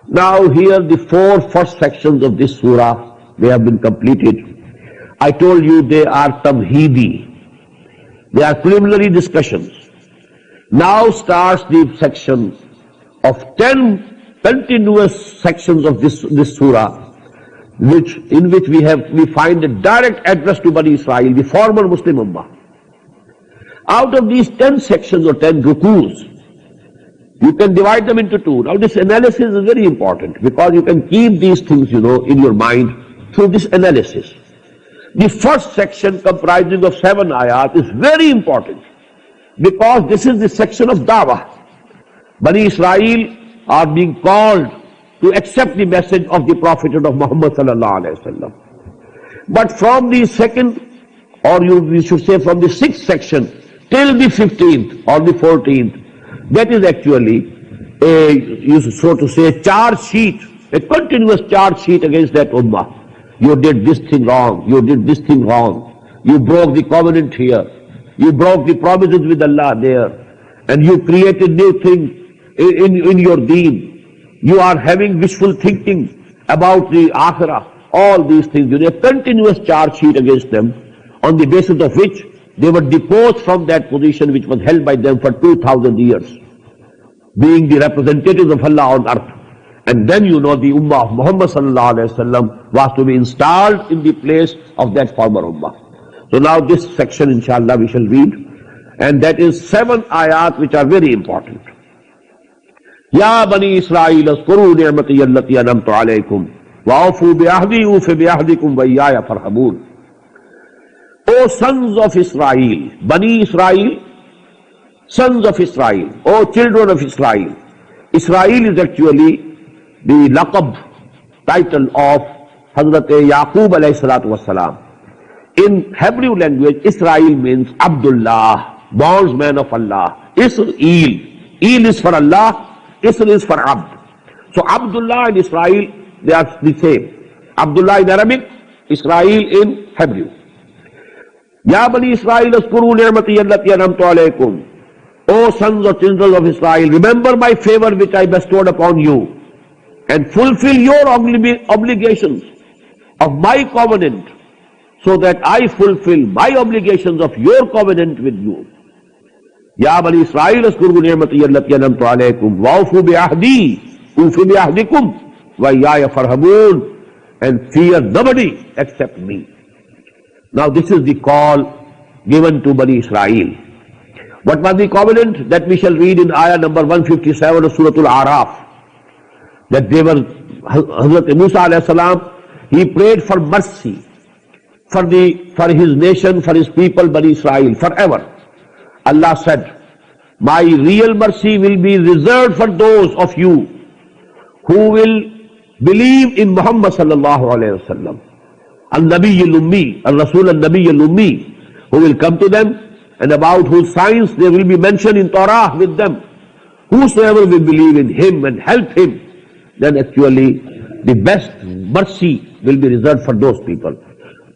Now here the four first sections of this surah, they have been completed. I told you they are tamheedi. They are preliminary discussions. Now starts the section of 10 continuous sections of this surah, in which we find a direct address to Bani Israel, the former Muslim Ummah. Out of these 10 sections or 10 rukus, you can divide them into two. Now this analysis is very important because you can keep these things, in your mind through this analysis. The first section, comprising of 7 ayat, is very important because this is the section of da'wah. Bani Israel are being called to accept the message of the Prophet of Muhammad sallallahu alaihi wasallam. But from the second, or we should say from the 6th section till the 15th or the 14th, that is actually so to say, charge sheet, a continuous charge sheet against that ummah. You did this thing wrong, you did this thing wrong, you broke the covenant here, you broke the promises with Allah there, and you created new things in your deen. You are having wishful thinking about the akhirah. All these things, a continuous charge sheet against them, on the basis of which they were deposed from that position which was held by them for 2000 years, being the representatives of Allah on earth. And then the ummah of Muhammad sallallahu alaihi wasallam was to be installed in the place of that former ummah. So now this section, inshallah, we shall read, and that is 7 ayat which are very important. Ya Bani Israel, azkuru ni'mati allati an'amtu alaykum wa awfu bi ahdi ufi bi ahdikum wa iyaya farhabun. O sons of Israel, Bani Israel, sons of Israel, O children of Israel. Israel is actually the laqab, title of Hazrat Yaqub alayhi salatu wasalam. In Hebrew language, Israel means Abdullah, bondsman of Allah. Israel, Il is for Allah, Israel is for Abd. So Abdullah and Israel, they are the same. Abdullah in Arabic, Israel in Hebrew. Ya Bani Israel, azkuru ni'mati allati an'amtu alaykum. O sons or children of Israel, remember my favor which I bestowed upon you, and fulfill your obligations of my covenant, so that I fulfill my obligations of your covenant with you. Ya Bani Israel, azkuru ni'mati allati an'amtu alaykum wa awfu bi ahdi ufi bi ahdikum wa iyaya farhabun, and fear nobody except me. Now this is the call given to Bani Israel. What was the covenant? That we shall read in ayah number 157 of Surah Al-Araf. That they were, Hazrat Musa alayhi salam, he prayed for mercy for his nation, for his people, Bani Israel, forever. Allah said, my real mercy will be reserved for those of you who will believe in Muhammad sallallahu alayhi wa sallam, al-Nabi al-Ummi, al-Rasul al-Nabi al-Ummi, who will come to them, and about whose signs they will be mentioned in Torah with them. Whosoever will believe in him and help him, then actually the best mercy will be reserved for those people.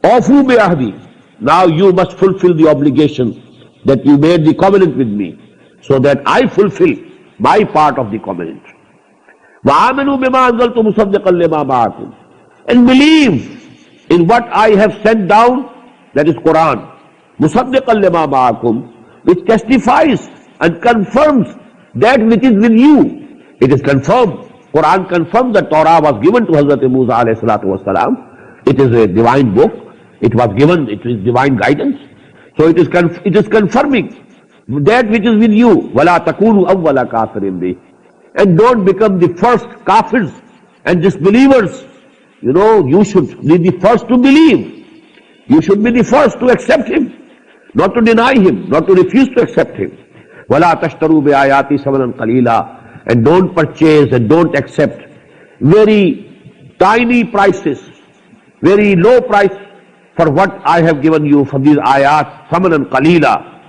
Afu bi ahdi. Now you must fulfill the obligation that you made the covenant with me, so that I fulfill my part of the covenant. Wa amanu bima anzaltu musaddiqan lima ma'akum. And believe in what I have sent down, that is Quran. Musaddiqan lima ma'akum, which testifies and confirms that which is with you. It is confirmed. Quran confirms that Torah was given to Hazrat Musa alayhi salatu wasalam. It is a divine book. It was given, it is divine guidance. So it is confirming that which is with you. وَلَا تَكُونُوا أَوَّلَ كَافِرٍ بِهِ. And don't become the first kafirs and disbelievers. You should be the first to believe. You should be the first to accept him, not to deny him, not to refuse to accept him. وَلَا تَشْتَرُوا بِآيَاتِ ثَمَنًا قَلِيلًا. And don't purchase and don't accept very tiny prices, very low price for what I have given you from these ayat, ثَمَنًا قَلِيلًا.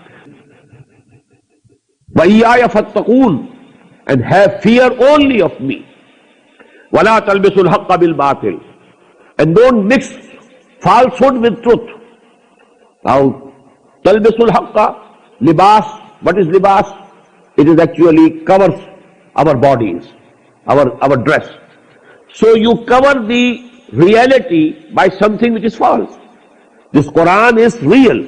وَإِيَّايَ فَاتَّقُونَ. And have fear only of me. وَلَا تَلْبِسُوا الْحَقَّ بِالْبَاطِلِ. And don't mix falsehood with truth. Now, تَلْبِسُوا الْحَقَّ, libas. What is libas? It is actually covers our bodies, our dress. So you cover the reality by something which is false. This Quran is real.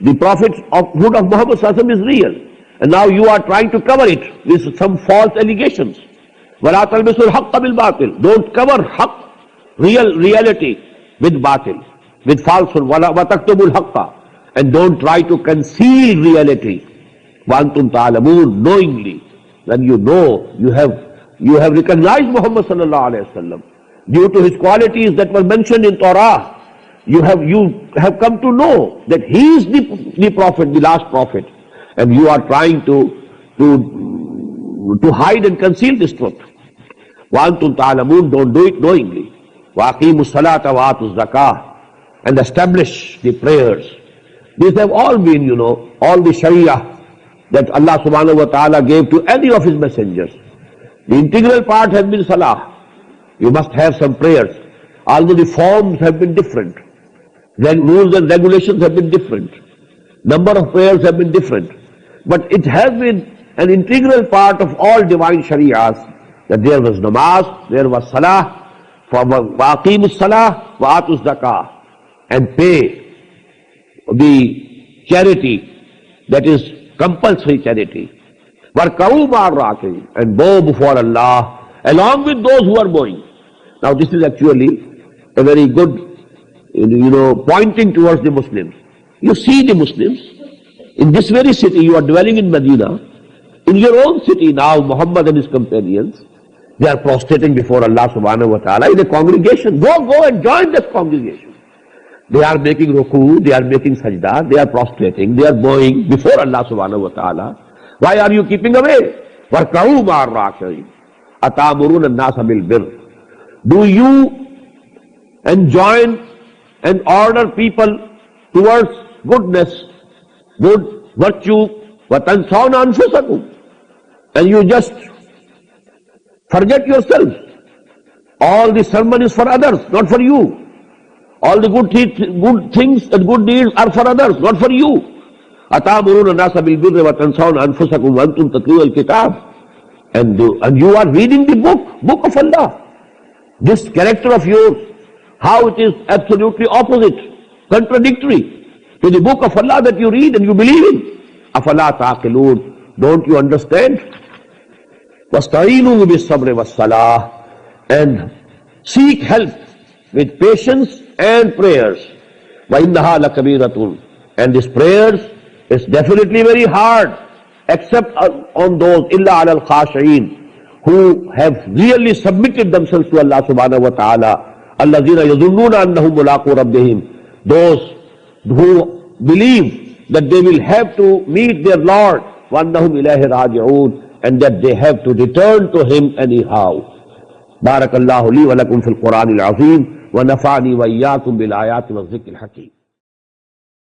The prophethood of Muhammad Sallallahu Alaihi Wasallam is real. And now you are trying to cover it with some false allegations. وَلَا تَلْبِسُوا الْحَقَّ بِالْبَاطِلِ. Don't cover haqq, reality, with batil, with falsehood. وَتَكْتُمُوا الْحَقَّ. And don't try to conceal reality. وَأَنْتُمْ تَعْلَمُونَ. Knowingly. When you know, you have recognized Muhammad Sallallahu Alaihi Wasallam. Due to his qualities that were mentioned in Torah, you have come to know that he is the prophet, the last prophet. And you are trying to hide and conceal this truth. وَأَنْتُمْ تَعْلَمُونَ. Don't do it knowingly. وَأَقِيمُوا الصَّلَاةَ وَآتُوا الزَّكَاةَ. And establish the prayers. These have all been, all the Sharia that Allah subhanahu wa ta'ala gave to any of his messengers. The integral part has been Salah. You must have some prayers. Although the forms have been different. Then rules and regulations have been different. Number of prayers have been different. But it has been an integral part of all divine Shariahs that there was namaz, there was Salah, وَأَقِيمُوا الصَّلَاةَ وَآتُوا الزَّكَاةَ. And pay the charity that is compulsory charity. وَارْكَعُوا مَعَ الرَّاكِعِينَ. And bow before Allah along with those who are bowing. Now this is actually a very good, pointing towards the Muslims. You see the Muslims, in this very city, you are dwelling in Medina, in your own city now, Muhammad and his companions, they are prostrating before Allah subhanahu wa ta'ala in a congregation. Go and join that congregation. They are making ruku, they are making sajda, they are prostrating, they are bowing before Allah subhanahu wa ta'ala. Why are you keeping away? وَارْكَعُوا مَعَ الرَّاكِعِينَ أَتَأْمُرُونَ النَّاسَ بِالْبِرِّ. Do you enjoin and order people towards goodness, good virtue, وَتَنْسَوْنَ أَنفُسَكُمْ. And you just forget yourselves. All the sermon is for others, not for you. All the good things and good deeds are for others, not for you. أَتَأْمُرُونَ النَّاسَ بِالْبِرِّ وَتَنْسَوْنَ أَنفُسَكُمْ وَأَنْتُمْ تَتْلُونَ الْكِتَابَ. And you are reading the book of Allah. This character of yours, how it is absolutely opposite, contradictory to the book of Allah that you read and you believe in. أَفَلَا تَعْقِلُونَ. Don't you understand? وَاسْتَعِينُوا بِالصَّبْرِ وَالصَّلَاةِ. And seek help with patience and prayers. وَإِنَّهَا لَكَبِيرَةٌ. And these prayers is definitely very hard, except on those إِلَّا عَلَى الْخَاشِعِينَ, who have really submitted themselves to Allah subhanahu wa ta'ala. الَّذِينَ يَظُنُّونَ أَنَّهُمْ مُلَاقُو رَبِّهِمْ. Those who believe that they will have to meet their Lord, وَأَنَّهُمْ إِلَيْهِ رَاجِعُونَ, and that they have to return to Him anyhow. بارك الله لي ولكم في القرآن العظيم ونفعني وإياكم بالآيات والذكر الحكيم.